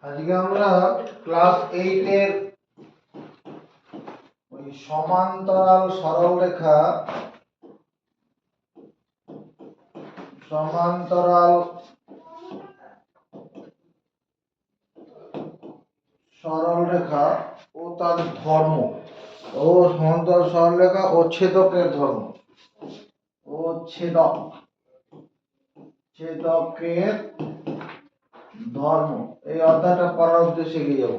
আজকে আমরা ক্লাস 8 এর ওই সমান্তরাল সরলরেখা ও তার ধর্ম ও সমান্তরাল সরলরেখা ও ছেদকের ধর্ম ও ছেদকের ধর্ম এই অধ্যায়টা পড়ার উদ্দেশ্যে এগিয়ে যাব।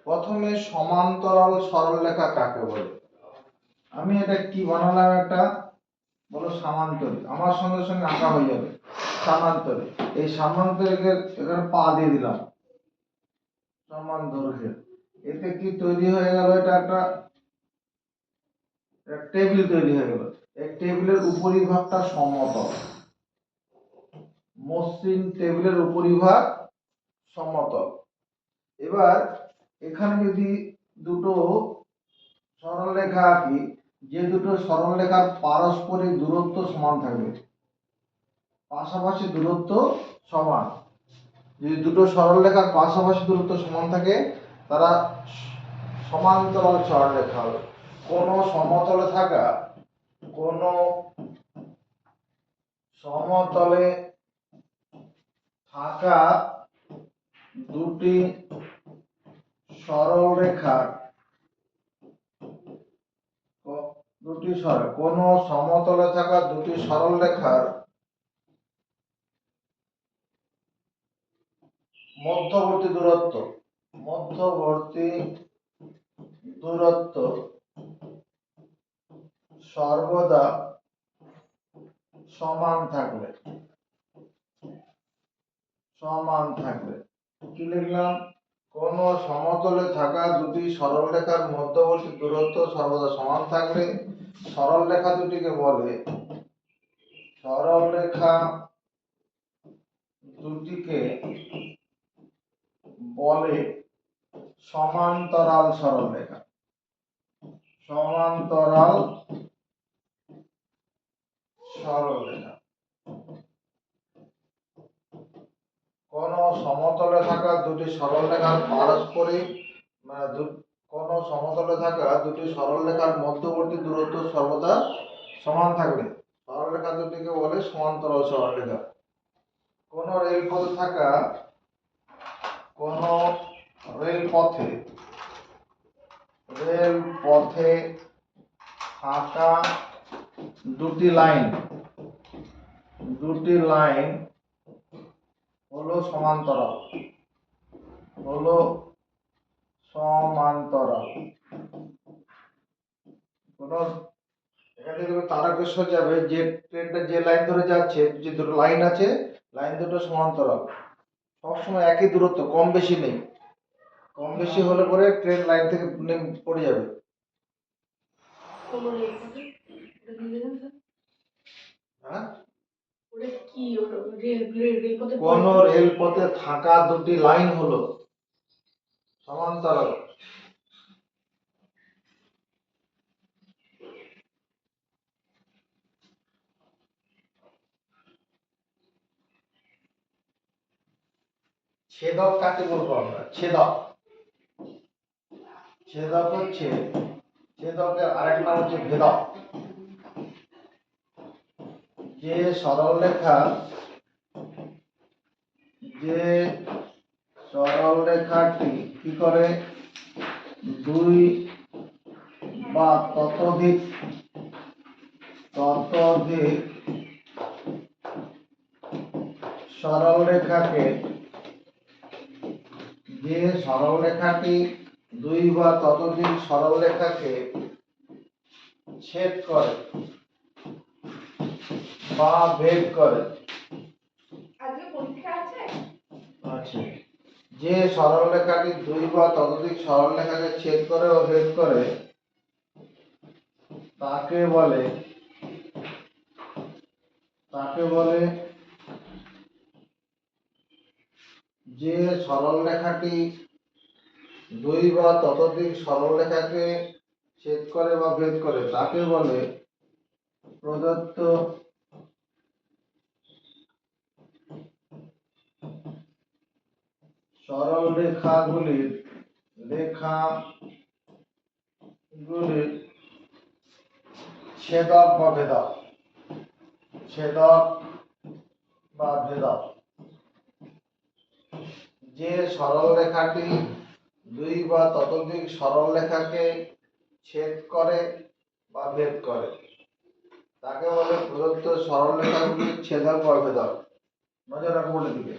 প্রথমে সমান্তরাল সরলরেখা কাকে বলে? আমি এটা কি বানালাম, একটা বলো সামান্তরিক, আমার সঙ্গে সঙ্গে আঁকা হয়ে যাবে। সামান্তরিক, এই সামান্তরিকের এখানে পা দিয়ে দিলাম সমান দৈর্ঘ্যের। এতে কি তৈরি হয়ে গেল? এটা একটা টেবিল তৈরি হয়ে গেল। এই টেবিলের উপরিভাগটা সমতল, মসৃণ টেবিলের উপরিভাগ সমতল। এবার এখানে যদি দুটো সরলরেখা আঁকি, যে দুটো সরলরেখার পারস্পরিক দূরত্ব সমান থাকবে, পাশাপাশি দূরত্ব সমান, যদি দুটো সরলরেখার পাশাপাশি দূরত্ব সমান থাকে তারা সমান্তরাল সরলরেখা হবে। কোন সমতলে থাকা দুটি সরলরেখার কোন সমতলে থাকা দুটি সরলরেখার মধ্যবর্তী দূরত্ব সর্বদা সমান থাকবে। কি লিখলাম? কোন সমতলে থাকা দুটি সরলরেখার মধ্যবর্তী দূরত্ব সর্বদা সমান থাকলে সরলরেখা দুটিকে বলে সমান্তরাল সরলরেখা। কোন সমতলে থাকা দুটি সরলরেখার মধ্যবর্তী দূরত্ব সর্বদা সমান থাকবে সরলরেখা দুটিকে বলে সমান্তরাল সরলরেখা। কোন রেলপথে থাকা দুটি লাইন হলো সমান্তরাল। কোন এখান থেকে তারকেশ্বর যাবে, যে ট্রেনটা যে লাইন ধরে যাচ্ছে, যে দুটো লাইন আছে, লাইন দুটো সমান্তরাল, সবসময় একই দূরত্ব, কম বেশি নেই। কম বেশি হলে পরে ট্রেন লাইন থেকে পড়ে যাবে। কোন রেলপথে থাকা দুটি লাইন হলো সমান্তরাল। ছেদক কাকে বলবো আমরা? ছেদকের আরেক নাম হচ্ছে ভেদক। যে সরলরেখাটি কি করে দুই বা ততোধিক সরলরেখাকে দুই বা ততোধিক সরলরেখাকে ছেদ করে বা ভেদ করে। যে সরলরেখাটি দুই বা ততোধিক সরলরেখাকে ছেদ করে ও ভেদ করে তাকে বলে যে সরলরেখাটি দুই বা ততোধিক সরলরেখাকে ছেদ করে বা ভেদ করে তাকে বলে প্রদত্ত সরল রেখাগুলির ছেদক বা ভেদক, ছেদক বা ভেদক। যে সরল রেখাটি দুই বা ততোধিক সরল রেখাকে ছেদ করে বা ভেদ করে তাকে বলে প্রদত্ত সরল রেখাগুলির ছেদক বা ভেদক। নজর রাখো বলে দিকে,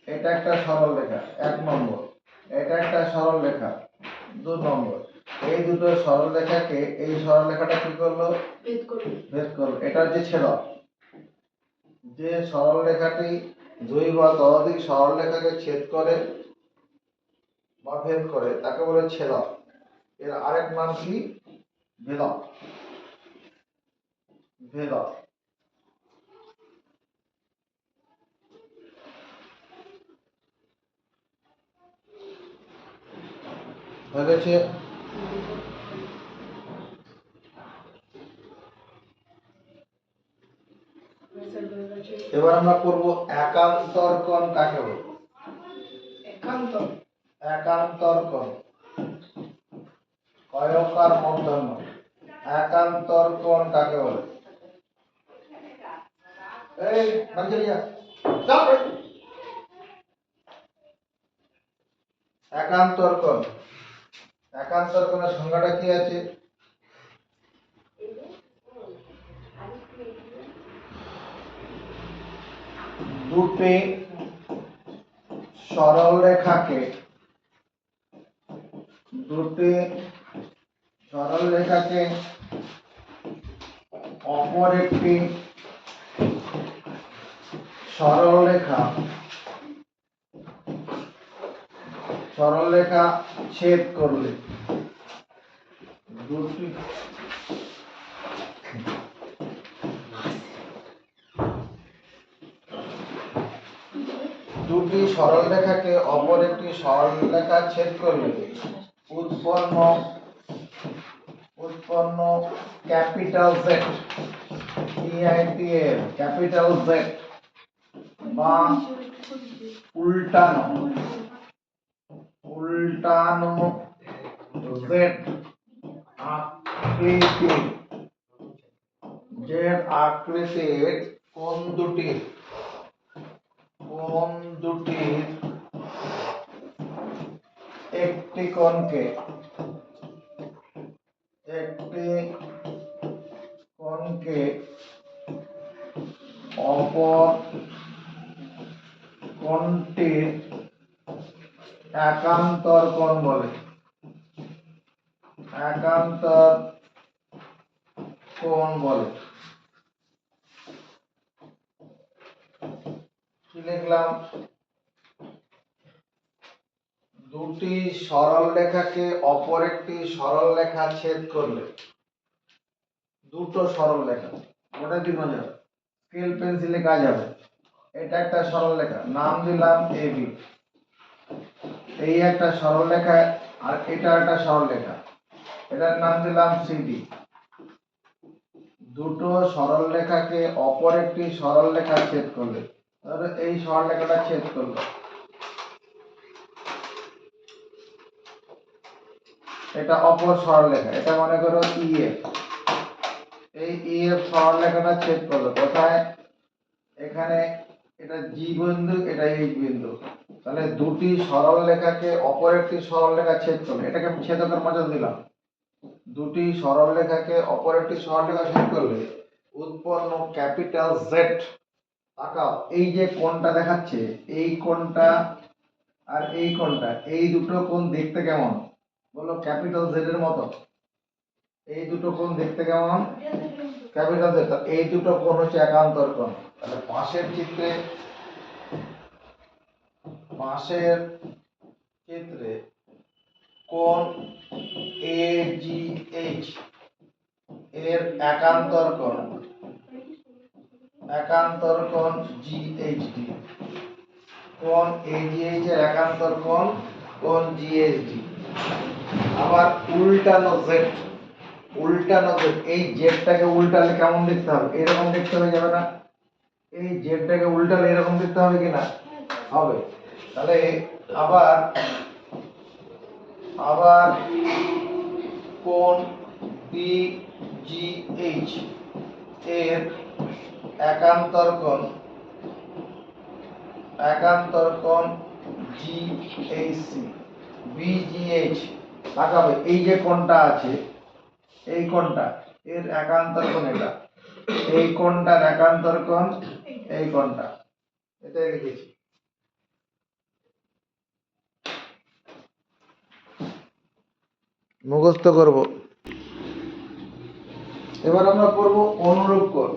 এটা একটা সরল রেখা 1 নম্বর, এটা একটা সরল রেখা 2 নম্বর। এই দুটো সরল রেখাকে এই সরল রেখাটা কি করলো? ভেদ করলো। এটা হচ্ছে ছেদক। যে সরল রেখাটি দুই বা ততোধিক সরল রেখাকে ছেদ করে বা ভেদ করে তাকে বলে ছেদক। এর আরেক নাম কি? ভেদক। ভেদক। হয়ে গেছে। এবার আমরা করব একান্তর কোণ কাকে বলে? একান্তর কোণ কয়কার মূর্ধন্য। একান্তর কোণ কাকে বলে? এই মঞ্জরিয়া চল। একান্তর কোণ, একান্তর কোণের সংজ্ঞাটা কি আছে? দুটি সরল রেখাকে অপর একটি সরল রেখা ছেদ করলে দুটি সরল রেখাকে অপর একটি সরল রেখা ছেদ করলে উৎপন্ন capital Z, EITL capital Z বা উল্টানো জেড আকৃতির কোণ দুটির একটি কোণকে অপর কোণটির একান্তর কোণ বলে। একান্তর কোণ বলে। কি লিখলাম? দুটি সরল রেখাকে অপর একটি সরল রেখা ছেদ করলে, দুটো সরল রেখা, ওটা কি মজা, স্কেল পেন্সিলে কাজ হবে। এটা একটা সরল রেখা, নাম দিলাম AB। এই একটা সরল রেখা আর এটা একটা সরল রেখা, এটার নাম দিলাম CD। দুটো সরল রেখাকে অপর একটি সরল রেখা ছেদ করলে, তাহলে এই সরল রেখাটা ছেদ করলো, এটা অপর সরল রেখা, এটা মনে করো EF। এই EF সরল রেখাটা ছেদ করলো কোথায়? এখানে। এটা G বিন্দু, এটা H বিন্দু। তাহলে দুটি সরল রেখাকে অপর একটি সরল রেখা ছেদ করলো, এটাকে আমি ছেদকের মজা দিলাম। দুটি সরল রেখাকে অপর একটি সরল রেখা ছেদ করলে উৎপন্ন ক্যাপিটাল জেড। তাকাও, এই যে কোণটা দেখাচ্ছে, এই কোণটা আর এই কোণটা, এই দুটো কোণ দেখতে কেমন বলো? ক্যাপিটাল জেড এর মতো। এই দুটো কোণ দেখতে কেমন? Capital Z. এই দুটো কোণ হচ্ছে একান্তর কোণ। তাহলে পাশের চিত্রে কোণ AGH এর একান্তর কোণ GHD। কোণ AGH এর একান্তর কোণ GHD। আবার উল্টানো জেড, এই জেডটাকে উল্টালে কেমন দেখতে হবে? এরকম দেখতে হয়ে যাবে না? এই জেডটাকে উল্টালে এরকম দেখতে হবে কিনা? হবে। তাহলে আবার আবার কোণ BGH এর একান্তর কোণ GHC BGH লাগাবে। এই যে কোণটা আছে, এই কোণটা এর একান্তর কোণ এটা, এই কোণটার একান্তর কোণ এই কোণটা, এটাই লিখেছি। মুখস্থ করব। এবার আমরা করব অনুরূপ কোণ।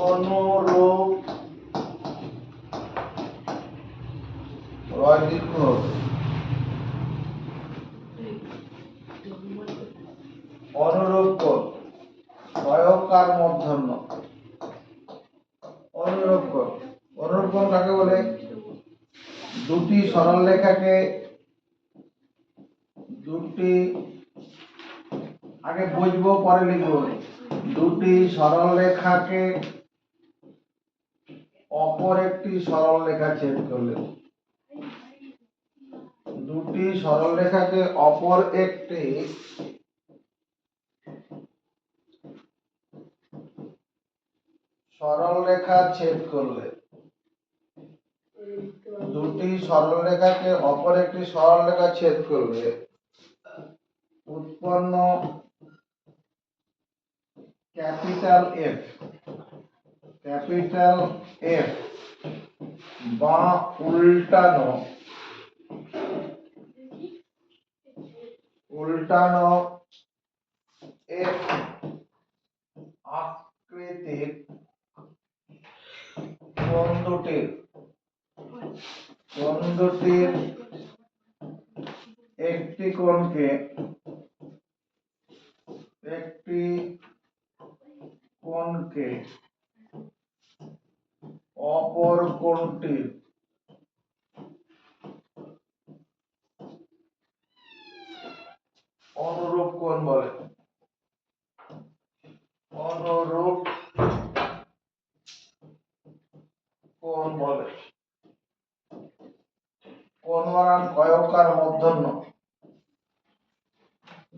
অনুরূপ দীর্ঘ অনুরূপ কোণ বয়কার মূর্ধন্য। অনুরূপ কোণ কাকে বলে? দুটি সরলরেখাকে আগে বুঝবো পরে লিখবো। দুটি সরলরেখাকে অপর একটি সরলরেখা ছেদ করলে, দুটি সরলরেখাকে অপর একটি সরলরেখা ছেদ করলে, দুটি সরলরেখাকে অপর একটি সরলরেখা ছেদ করলে উৎপন্ন ক্যাপিটাল এফ বা উল্টানো এফ আকৃতির কোণ দুটির একটি কোণকে অপর কোণটির অনুরূপ কোণ বলে। অনুরূপ কোণ বলে। কোণ বানান কয়কার মূর্ধন্য।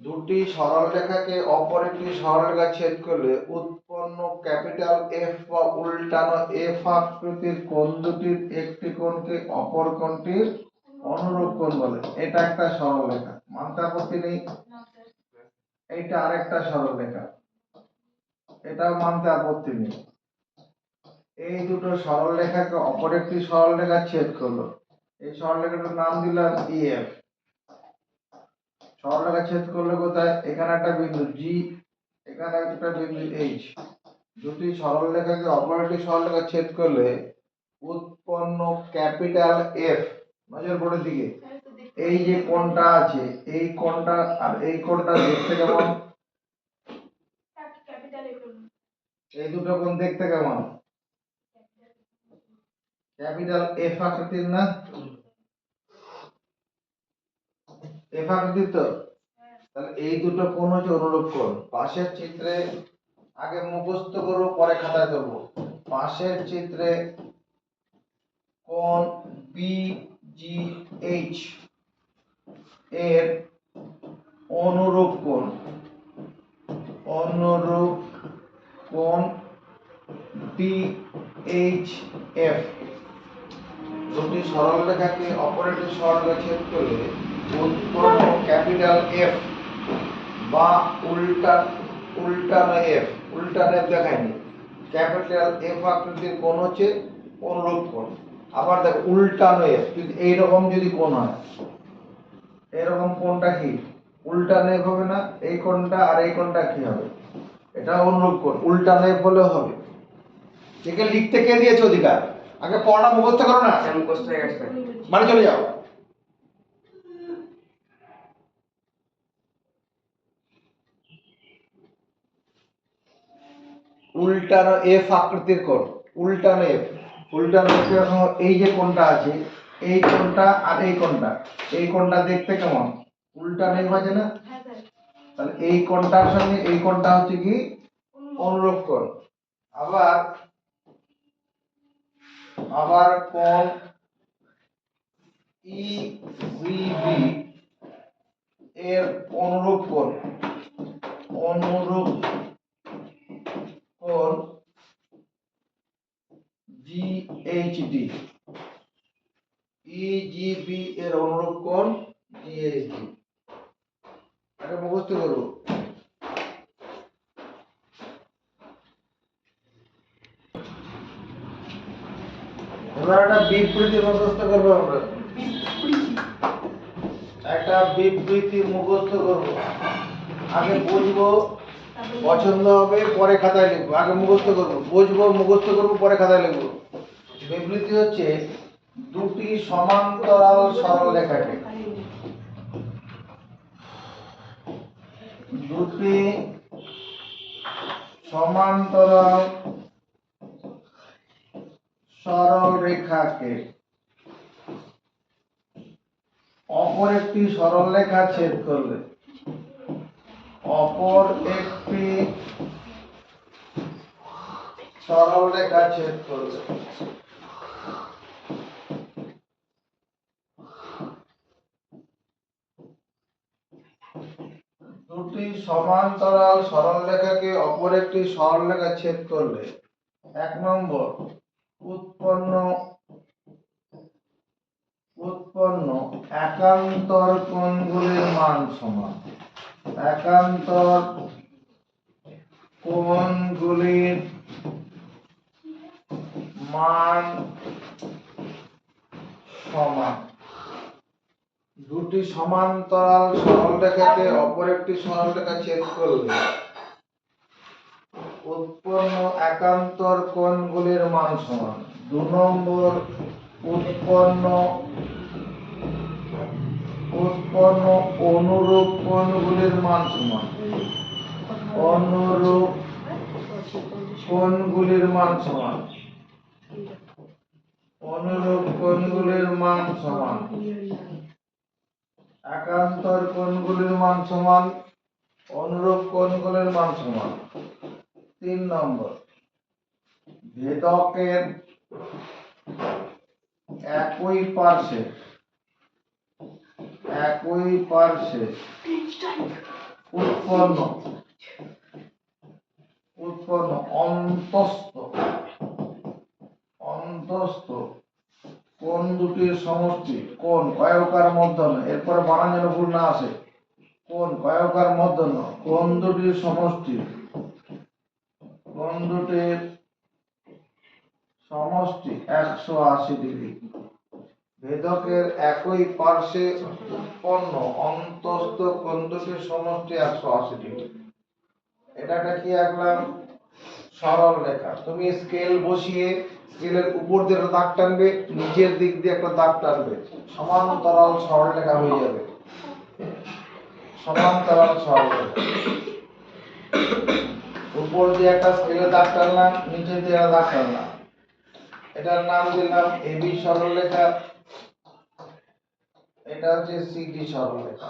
দুটি সরলরেখাকে অপর একটি সরলরেখা ছেদ করলে উৎপন্ন ক্যাপিটাল এফ বা উল্টানো এফ আকৃতির কোণ দুটির একটি কোণকে অপর কোণটির অনুরূপ কোণ বলে। এটা একটা সরলরেখা, মানতে আপত্তি নেই। এইটা আরেকটা সরলরেখা, এটাও মানতে আপত্তি নেই। এই দুটো সরলরেখাকে অপর একটি সরলরেখা ছেদ করলো, এই সরলরেখাটার নাম দিলাম EF। সরলরেখা ছেদ করলে কোথায়? এখানে একটা বিন্দু G, এখানে একটা বিন্দু H। দুটি সরলরেখাকে অপর একটি সরলরেখা ছেদ করলে উৎপন্ন ক্যাপিটাল F, নজর পড়ে দিকে, এই যে কোণটা আছে এই কোণটা আর এই কোণটা দেখতে কেমন? এই দুটো কোণ দেখতে কেমন? ক্যাপিটাল F আকৃতির না? F আকৃতির তো? তাহলে এই দুটো কোণ হচ্ছে অনুরূপ কোণ। পাশের চিত্রে আগে মুখস্থ করব পরে খাতায় করব। পাশের চিত্রে কোণ BGH এর অনুরূপ কোণ DHF। দুটি সরলরেখাকে অপর একটি সরলরেখা ছেদ করলে উৎপন্ন ক্যাপিটাল F বা উল্টানো F, উল্টানো F দেখায়নি, ক্যাপিটাল F আকৃতির কোণ হচ্ছে অনুরূপ কোণ। আবার দেখো উল্টানো F, যদি এইরকম যদি কোণ হয়, এরকম কোণটা কি উল্টানো F হবে না? এই কোণটা আর এই কোণটা কি হবে? এটা অনুরূপ কোণ, উল্টানো F হলেও হবে। একে লিখতে কে দিয়েছে অধিকার? আগে পড়া মুখস্থ করো না, মুখস্থ হয়ে গেছে, বাড়ি চলে যাও। উল্টানো F আকৃতির কোণ, উল্টানো F। এই যে কোণটা আছে এই কোণটা আর এই কোণটা দেখতে কেমন? উল্টানো F আছে না? তাহলে এই কোণটার সঙ্গে এই কোণটা হচ্ছে কি অনুরূপ কোণ। আবার আবার কোণ ইবিবি এর অনুরূপ কোণ জিএইচডি, ইজিবি এর অনুরূপ কোণ জিএইচডি। এটা মুখস্থ করব। এবার একটা বিবৃতি মুখস্থ করব আমরা। একটা বিবৃতি মুখস্থ করব। আগে বুঝবো, পছন্দ হবে, পরে খাতায় লিখবো। আগে মুখস্থ করব, বুঝবো, মুখস্থ করব, পরে খাতায় লিখবো। বিবৃতি হচ্ছে দুটি সমান্তরাল সরলরেখাকে দুটি সমান্তরাল সরলরেখাকে অপর একটি সরলরেখা ছেদ করলে অপর একটি সরলরেখা ছেদ করলে দুটি সমান্তরাল সরলরেখাকে অপর একটি সরলরেখা ছেদ করলে 1 নম্বর উৎপন্ন একান্তর কোণগুলির মান সমান। একান্তর কোণগুলির মান সমান। দুটি সমান্তরাল সরলরেখাকে অপর একটি সরলরেখা ছেদ করলে উৎপন্ন একান্তর কোণগুলির মান সমান। 2 নম্বর উৎপন্ন অনুরূপ কোণগুলির মান সমান। অনুরূপ কোণগুলির মান সমান। অনুরূপ কোণগুলির মান সমান। একান্তর কোণগুলির মান সমান, অনুরূপ কোণগুলির মান সমান। 3 নম্বর ভেদকের একই পার্শ্বে উৎপন্ন অন্তস্থ কোণ দুটির সমষ্টি। কোণ কয়কার মধ্যন্ন, এরপরে বানান যেন ভুল না আসে। কোণ কয়কার মধ্যন্ন, কোণ দুটির সমষ্টি। কোণ দুটির সমষ্টি 180 ডিগ্রি। ভেদকের একই পার্শ্বে উৎপন্ন অন্তস্থ কোণ দুটির সমষ্টি 180 ডিগ্রি। এটা কি আঁকলাম? সরল রেখা। তুমি স্কেল বসিয়ে স্কেলের উপর দিয়ে একটা দাগ টানবে, নিচের দিক দিয়ে একটা দাগ টানবে, সমান্তরাল সরল রেখা হয়ে যাবে। সমান্তরাল সরল রেখা। উপর দিয়ে একটা স্কেলের দাগ টানলাম, নিচে দিয়ে একটা দাগ টানলাম, এটার নাম দিলাম এবি সরলরেখা। এটা হচ্ছে সিডি সরলরেখা।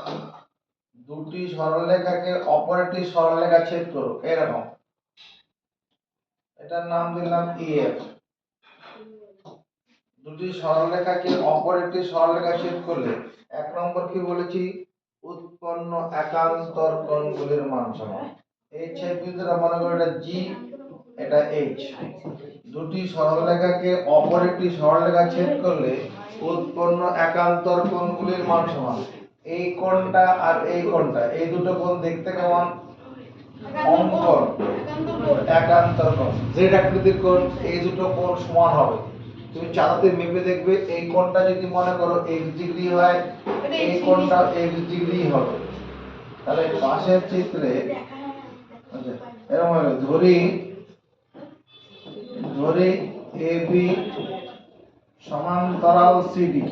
দুটি সরলরেখাকে অপর একটি সরলরেখা ছেদ করো, এরকম, এটার নাম দিলাম ইএফ। দুটি সরলরেখাকে অপর একটি সরলরেখা ছেদ করলে 1 নম্বর কি বলেছি? উৎপন্ন একান্তর কোণগুলির মান সমান। এই ছেদবিন্দুটা মনে করো এটা জি, এটা এইচ। দুটি সরলরেখাকে অপর একটি সরলরেখা ছেদ করলে উৎপন্ন একান্তর কোণগুলির মান সমান। এই কোণটা আর এই কোণটা, এই দুটো কোণ দেখতে কেমন? অঙ্কন একান্তর কোণ, জেড আকৃতির কোণ। এই দুটো কোণ সমান হবে। তুমি চাঁদাতে মেপে দেখবে, এই কোণটা যদি মনে করো x ডিগ্রি হয়, এই কোণটা x ডিগ্রি হবে। তাহলে পাশের চিত্রে এরকম হবে। ধরি এবি সমান্তরাল সিডি।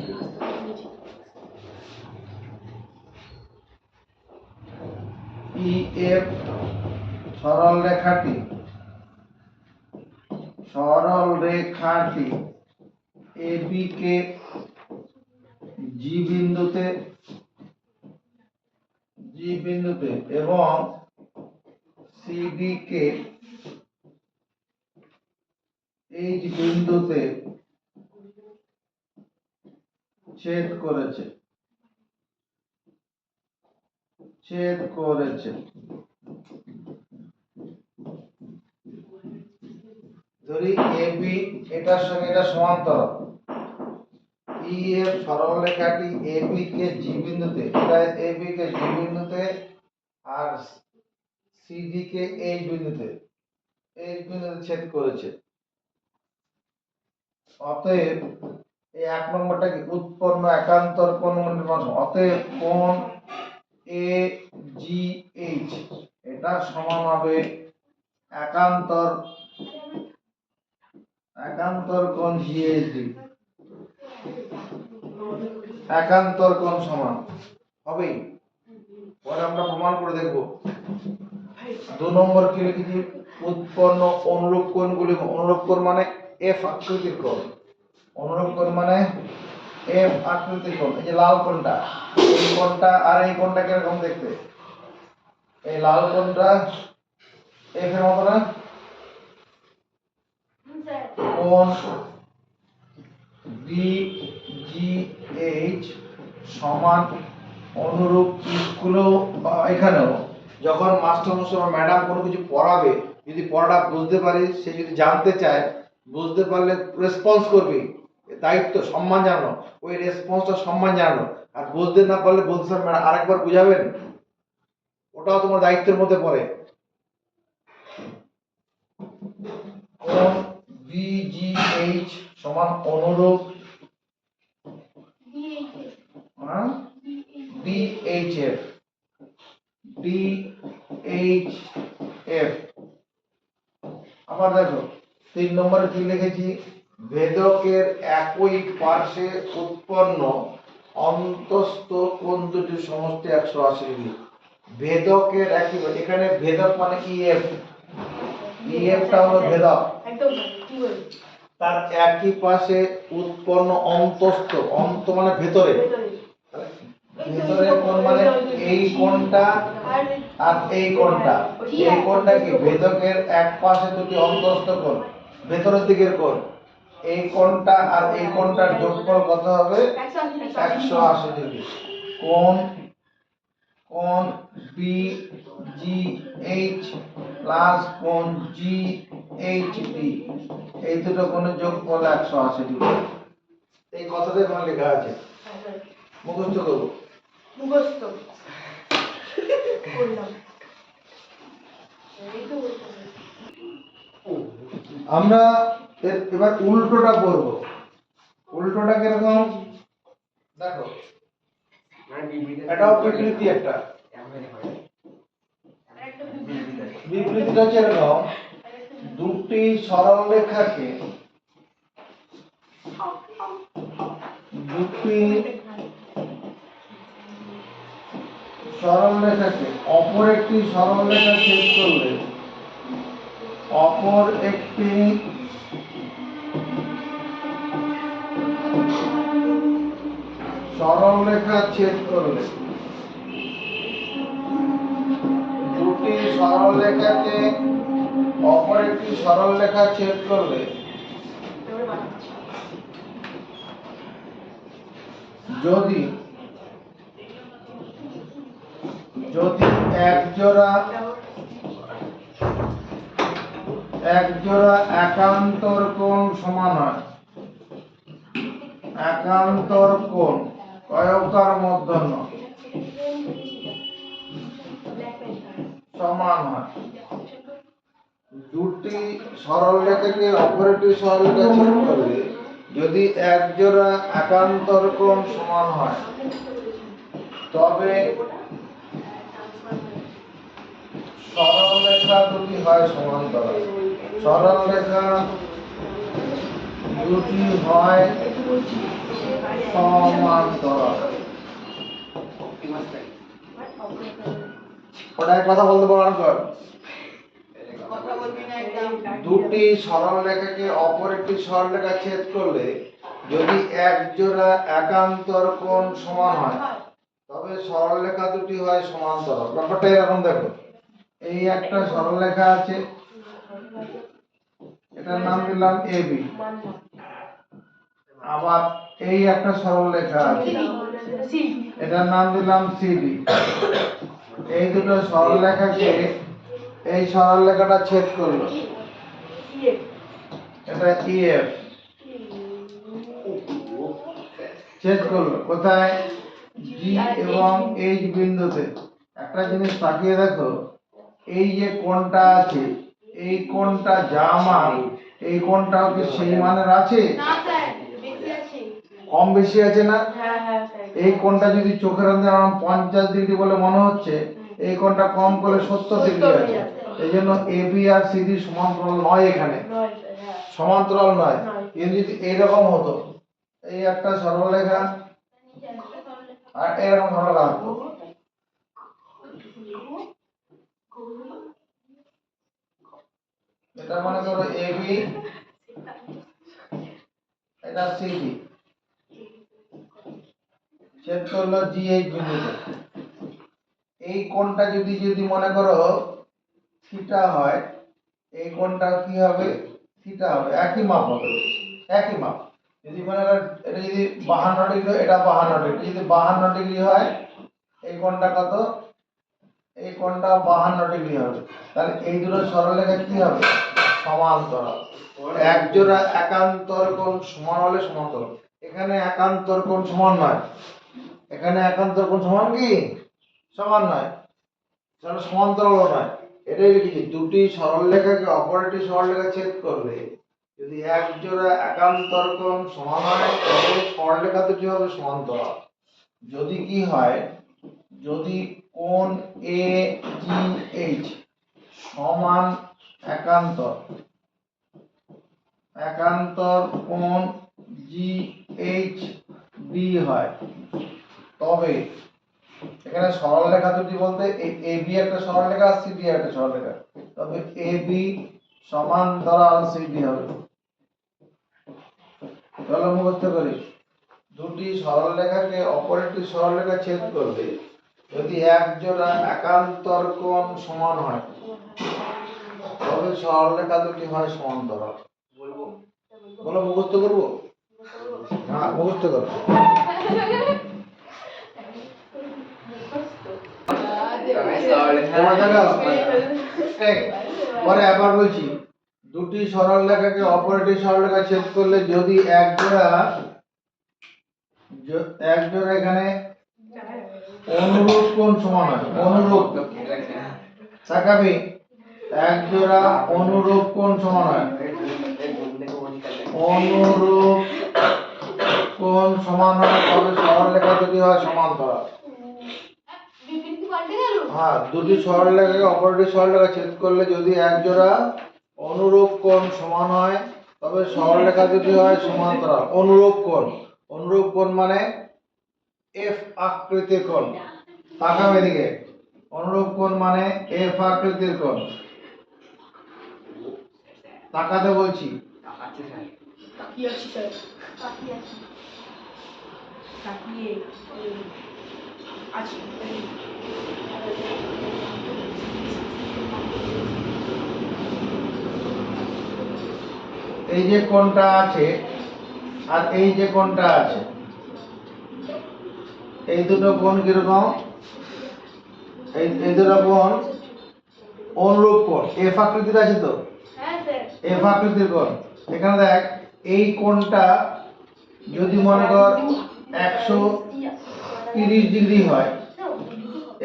ইএফ সরল রেখাটি এবি কে জি বিন্দুতে এবং সিডি কে এইচ বিন্দুতে ছেদ করেছে ধরি এবি এটার সঙ্গে এটা সমান্তরাল, ইএফ সরলরেখাটি এবি কে জি বিন্দুতে, এটা এবি কে জি বিন্দুতে আর সিডি কে এইচ বিন্দুতে ছেদ করেছে। অতএব এই এক নম্বরটা কি উৎপন্ন একান্তর কোণ নির্ণয়। অতএব কোণ এ জি এইচ এটা সমান হবে একান্তর কোণ জিএইচডি। একান্তর কোণ সমান হবে, পরে আমরা প্রমাণ করে দেখব। 2 নম্বর কি লিখেছি, উৎপন্ন অনুরূপ কোণগুলি, অনুরূপ কোণ মানে এফ আকৃতির কোণ, অনুরূপ কোণ মানে এফ আকৃতির কোণ। এই যে লাল কোণটা, এই কোণটা আর এই কোণটা কিরকম দেখতে, এই লাল কোণটা এফ এর মতো না? কোণ বিজিএইচ সমান অনুরূপ স্কুলেও এখানেও যখন মাস্টারমশাই বা ম্যাডাম কোনো কিছু পড়াবে, যদি পড়াটা বুঝতে পারি, সে যদি জানতে চায়, বুঝতে পারলে রেসপন্স করবে, দায়িত্ব সম্মান জানানো, ওই রেসপন্সটা সম্মান জানানো। আর বুঝতে না পারলে বলতে স্যার ম্যাডাম আরেকবার বুঝাবেন, ওটাও তোমার দায়িত্বের মধ্যে পড়ে। কোণ বিজিএইচ সমান অনুরূপ ডিএইচএফ আবার দেখো 3 নম্বরে কি লিখেছি, ভেদকের একই পার্শ্বে উৎপন্ন অন্তস্থ কোণ দুটির সমষ্টি 180 ডিগ্রি। ভেদকের একই, এখানে ভেদক মানে ইএফ, ইএফটা হলো ভেদক, একদম কি বল, তার একই পাশে উৎপন্ন অন্তস্থ, অন্ত মানে ভেতরে, ভেতরে কোণ মানে এই কোণটা আর এই কোণটা, এই কোণটা কি ভেদকের এক পাশে দুটি অন্তস্থ কোণ, ভেতরের দিকের কোণ। এই কোণটা আর এই কোণটার যোগফল কত হবে, 180 ডিগ্রি। কোণ বিজিএইচ প্লাস কোণ জিএইচডি, এই দুটো কোণের যোগফল 180 ডিগ্রি। এই কথাটা এখানে লেখা আছে, মুখস্থ করব, মুখস্থ করলাম। আমরা এবার উল্টোটা করব। উল্টোটা কিরকম দেখো, এটাও বিবৃতি, একটা বিবৃতিটা হচ্ছে এরকম, দুটি সরলরেখাকে অপর একটি সরলরেখা ছেদ করলে, অপর একটি সরলরেখা ছেদ করলে, দুটি সরলরেখাকে অপর একটি সরলরেখা ছেদ করলে যদি একজোড়া একান্তর কোণ সমান হয়, একান্তর কোণ কয়কার মূর্ধন্য সমান হয়, দুটি সরলরেখাকে অপর একটি সরলরেখা ছেদ করলে যদি একজোড়া একান্তর কোণ সমান হয়, তবে সরলরেখা দুটি হয় সমান্তরাল। সরলরেখা দুটি হয় সমান্তরাল। ওটাই কথা বলতে পারার পর, দুটি সরলরেখাকে অপর একটি সরলরেখা ছেদ করলে যদি একজোড়া একান্তর কোণ সমান হয়, তবে সরলরেখা দুটি হয় সমান্তরাল। ব্যাপারটা এরকম দেখো, এই একটা সরলরেখা আছে, এটার নাম দিলাম এবি। আবার এই একটা সরল রেখা আছে, এটার নাম দিলাম সিডি। এই দুটো সরল রেখাকে এই সরল রেখাটা ছেদ করলো, এটা ইএফ ছেদ করলো কোথায়? জি এবং এইচ বিন্দুতে। একটা জিনিস তাকিয়ে দেখো, এই যে কোণটা আছে, এই কোণটা যা মান, এই কোণটাও কি সেই মানের আছে? কম বেশি আছে না? এই কোণটা যদি চোখের আন্দাজে আমার 50 ডিগ্রি বলে মনে হচ্ছে, এই কোণটা কম করে 70 ডিগ্রি আছে। এই জন্য এবি আর সিডি সমান্তরাল নয়, এখানে সমান্তরাল নয়। কিন্তু যদি এইরকম হতো, এই একটা সরলরেখা আর এরকম সরলরেখা হতো, এটা মনে করো এবি, এটা সিডি, ছেদ করলো জিএইচ বিন্দুতে। এই কোণটা যদি মনে করো থিটা হয়, এই কোণটা কি হবে? থিটা হবে, একই মাপ হবে, একই মাপ। যদি মনে করো এটা যদি 52 ডিগ্রি হয়, এটা 52 ডিগ্রি। যদি 52 ডিগ্রি হয়, এই কোণটা কত? এই কোণটা 52 ডিগ্রি হবে। তাহলে এই দুটো সরলরেখা কি হবে? সমান্তরাল। এক জোড়া একান্তর কোণ সমান হলে সমান্তরাল। এখানে একান্তর কোণ সমান নয়, এখানে একান্তর কোণ সমান কি? সমান নয়, তাহলে সমান্তরালও নয়। এটাই লিখেছি, দুটি সরলরেখাকে অপর একটি সরলরেখা ছেদ করলে যদি এক জোড়া একান্তর কোণ সমান হয়, তবে সরলরেখা দুটি হবে সমান্তরাল। যদি কি হয়, যদি কোণ এ জি এইচ সমান একান্তর, একান্তর কোণ জি এইচ ডি হয়, তবে এখানে সরলরেখা দুটি বলতে এবি একটা সরলরেখা আর সিডি একটা সরলরেখা, তবে এবি সমান্তরাল সিডি হবে। চলো মুখস্থ করি, দুটি সরলরেখাকে অপর একটি সরলরেখা ছেদ করলে যদি এক জোড়া একান্তর কোণ সমান হয়, তবে সরলরেখা দুটি হয় সমান্তরাল। বলো মুখস্থ করবো? হ্যাঁ মুখস্থ করো। পরে আবার বলছি, দুটি সরলরেখাকে অপর একটি সরলরেখা ছেদ করলে যদি এক জোড়া এখানে অনুরূপ কোণ সমান হয়, অনুরূপ তাকাবি, এক জোড়া অনুরূপ কোণ সমান হয়, অনুরূপ কোণ সমান হয়, তবে সরলরেখা দুটি হয় সমান্তরাল। হ্যাঁ, দুটি সরলরেখাকে অপর একটি সরলরেখা ছেদ করলে যদি এক জোড়া অনুরূপ কোণ সমান হয়, তবে সরলরেখা দুটি হয় সমান্তরাল। অনুরূপ কোণ, অনুরূপ কোণ মানে এফ আকৃতির কোণ। তাকাও এদিকে, অনুরূপ কোণ মানে এফ আকৃতির কোণ। তাকাতে বলছি। এই যে কোণটা আছে আর এই যে কোণটা আছে, এই দুটো কোণ কিরকম? এই দুটো কোণ অনুরূপ কোণ, এফ আকৃতির আছে তো, এফ আকৃতির কোণ। এখানে দেখ, এই কোণটা যদি মনে কর 130 ডিগ্রি হয়,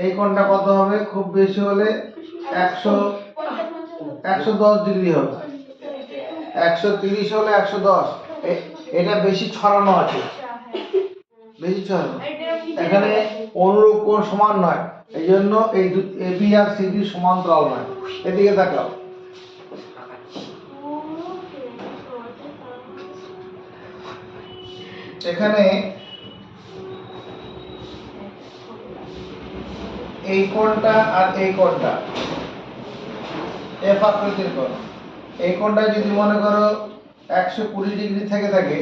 এই কোণটা কত হবে? খুব বেশি হলে 110 ডিগ্রি হবে। 130 হলে 110, এটা বেশি ছড়ানো আছে, বেশি ছড়ানো। এখানে অনুরূপ কোণ সমান নয়, এই জন্য এই এবি আর সিডি সমান্তরাল নয়। এদিকে তাকাও, এখানে এই কোণটা আর এই কোণটা এফ আকৃতির কোণ। এই কোণটা যদি মনে করো 120 ডিগ্রি থেকে থাকে,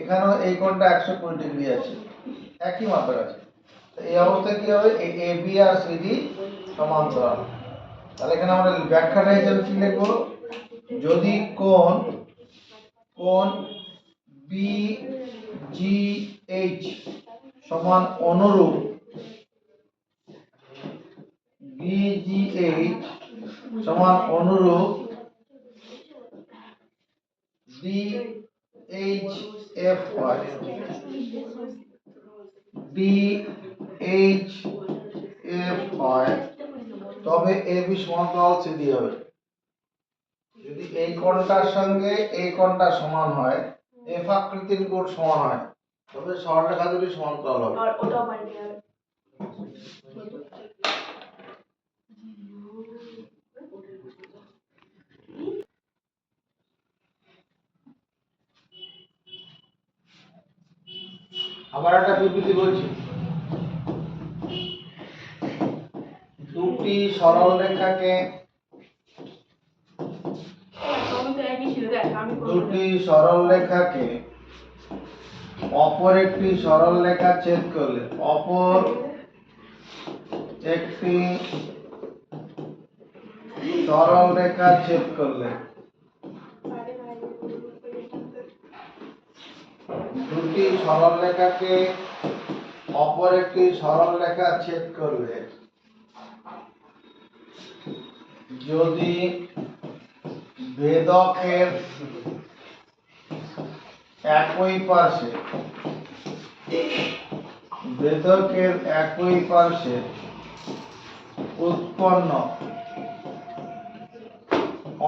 এখানেও এই কোণটা 120 ডিগ্রি আছে, একই মাপের আছে। এই অবস্থায় কি হবে? এই এবি আর সিডি সমান্তরাল। তাহলে এখানে আমরা ব্যাখ্যাটা হিসেবে কি লিখবো? যদি কোণ কোণ BGH সমান অনুরূপ BGH সমান অনুরূপ BHF হয়। BHF হয় তবে AB সমান্তরাল CD হবে। যদি এই কোণটার সঙ্গে এই কোণটা সমান হয়, F আকৃতির কোণ সমান হয়, তবে সরলরেখা দুটি সমান্তরাল হবে। আর ওটাও পাল্টে যাবে। আবার একটা বিবৃতি বলছি, দুটি সরলরেখাকে অপর একটি সরলরেখা ছেদ করলে দুটি সরলরেখাকে অপর একটি সরলরেখা ছেদ করলে যদি ভেদকের একই পার্শ্বে উৎপন্ন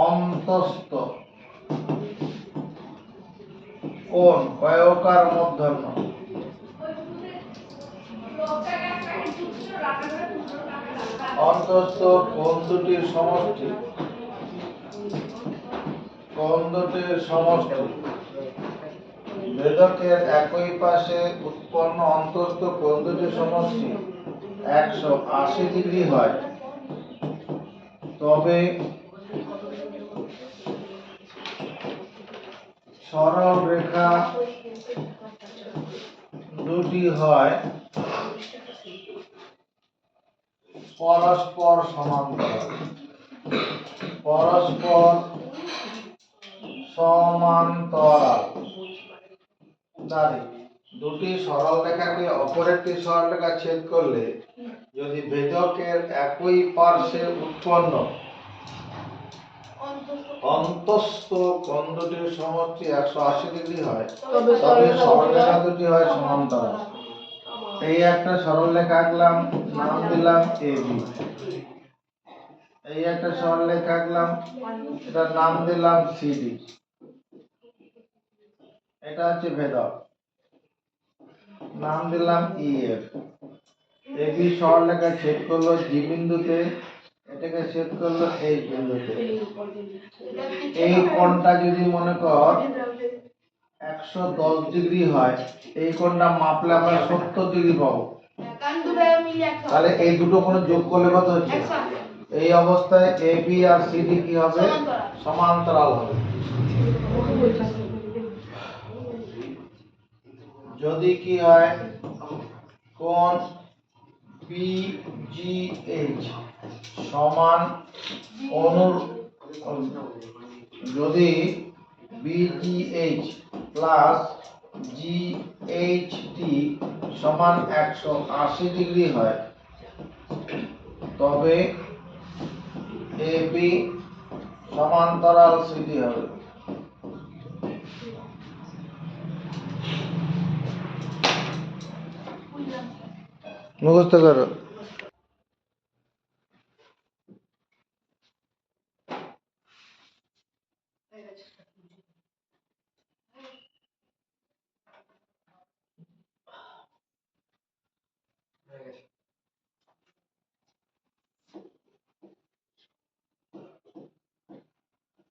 অন্তস্থ কোণ কয়কার মূর্ধন্য অন্তস্থ কোণ দুটির সমষ্টি ভেদকের একই পাশে উৎপন্ন অন্তস্থ কোণ দুটির সমষ্টি 180 ডিগ্রি হয়, তবে সরল রেখা দুটি হয় পরস্পর সমান্তরাল। দুটি সরলরেখাকে অপর একটি সরলরেখা ছেদ করলে যদি ভেদকের একই পার্শ্বে উৎপন্ন অন্তস্থ কোণ দুটির সমষ্টি 180 ডিগ্রি হয়, তবে সরলরেখা দুটি হয় সমান্তরাল। এই একটা সরলরেখা আঁকলাম, নাম দিলাম AB। এই একটা সরলরেখা আঁকলাম, এটার নাম দিলাম CD। এটা হচ্ছে ভেদক, নাম দিলাম EF। AB সরলরেখা ছেদ করলো G বিন্দুতে, এটাকে ছেদ করলো H বিন্দুতে। এই কোণটা যদি মনে কর 110 ডিগ্রি হয়, এই কোণটা মাপলে আমরা 70 ডিগ্রি পাবো। তাহলে এই দুটো কোণ যোগ করলে কত হচ্ছে? এই অবস্থায় AB আর CD কি হবে? সমান্তরাল হবে। যদি কি হয়, কোণ BGH সমান যদি BGH প্লাস GHT সমান 180 ডিগ্রি হয়, তবে AB সমান্তরাল CD হবে। মুখস্থ করো।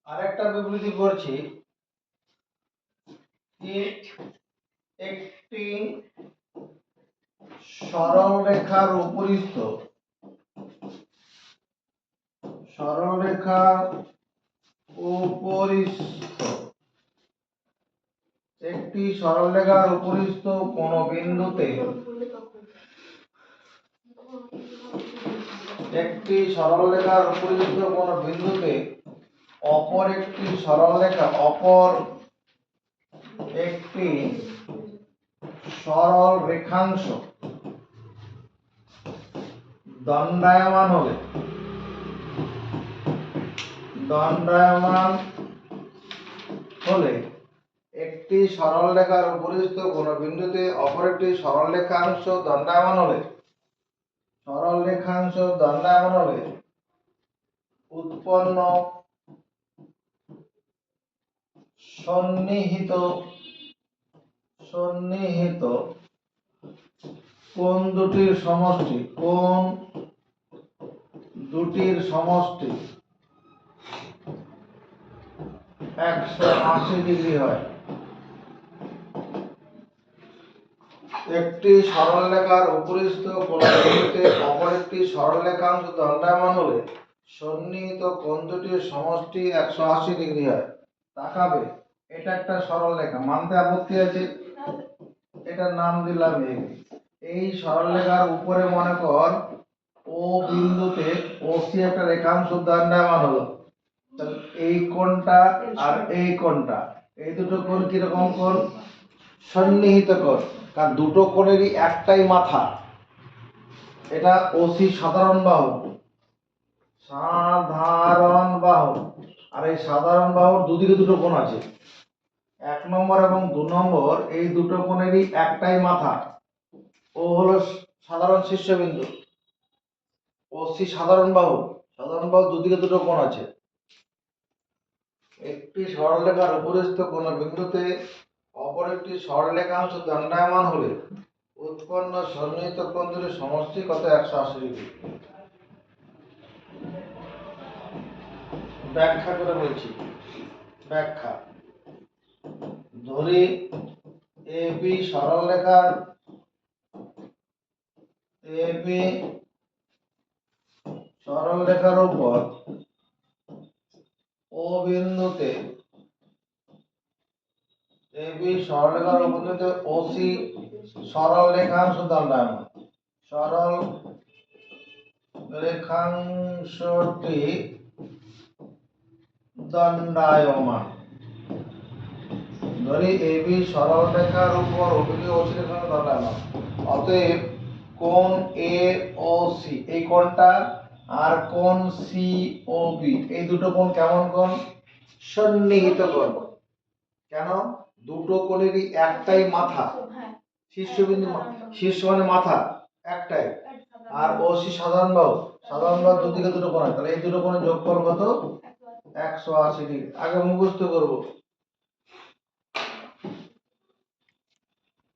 আরেকটা বিবৃতি করছি, একটি সরলরেখার উপরিস্থ কোন বিন্দুতে অপর একটি সরলরেখা একটি সরল রেখাংশ দণ্ডায়মান হলে একটি সরল রেখার উপরিস্থ কোন বিন্দুতে অপর একটি সরল রেখাংশ দণ্ডায়মান হলে উৎপন্ন সন্নিহিত কোণ দুটির সমষ্টি 180 ডিগ্রি হয়। একটি সরল রেখার উপরিস্থ কোণ বিন্দুতে অপর একটি সরল রেখাংশ দণ্ডায়মান হলে সন্নিহিত কোণ দুটির সমষ্টি 180 ডিগ্রি হয়। তাকাবে, এটা একটা সরল রেখা, মানতে আপত্তি আছে? এটার নাম দিলাম এই সরল রেখার উপরে মনে কর ও বিন্দুতে ওসি একটা রেখাংশ দণ্ডায়মান হলো, তাহলে এই কোণটা আর এই কোণটা, এই দুটো কোণ কিরকম কোণ? সন্নিহিত কোণ, কারণ দুটো কোণেরই একটাই মাথা। এটা ওসি সাধারণ বাহু, আর এই সাধারণ বাহুর দুদিকে দুটো কোণ আছে, 1 নম্বর এবং 2 নম্বর, এই দুটো কোণেরই একটাই মাথা। ও হলো সাধারণ শীর্ষবিন্দু, ওসি সাধারণ বাহু দুদিকে দুটো কোণ আছে। একটি সরলরেখার উপরিস্থ কোন বিন্দুতে অপর একটি সরলরেখাংশ দণ্ডায়মান হলে উৎপন্ন সন্নিহিত কোণ দুটির সমষ্টি কত? 180 ডিগ্রি। ব্যাখ্যা করে বলছি, ব্যাখ্যা। ধরি এবি সরলরেখার উপর ও বিন্দুতে ওসি সরল রেখাংশ দণ্ডায়মান। সরল রেখাংশটি দণ্ডায়মান। ধরি এবি সরল রেখার উপর ওসি রেখাংশ দণ্ডায়মান। অতএব কোণ এ ও সি, এই কোণটা, আর কোণ সি ও বি, এই দুটো কোণ কেমন কোণ? সন্নিহিত কোণ। কেন? দুটো কোণেরই একটাই মাথা, শীর্ষবিন্দু, শীর্ষ মানে মাথা একটাই, আর ওসি সাধারণ বাহু দুদিকে দুটো কোণ আছে, তাহলে এই দুটো কোণের যোগফল কত? 180 ডিগ্রি। আগে মুখস্থ করব।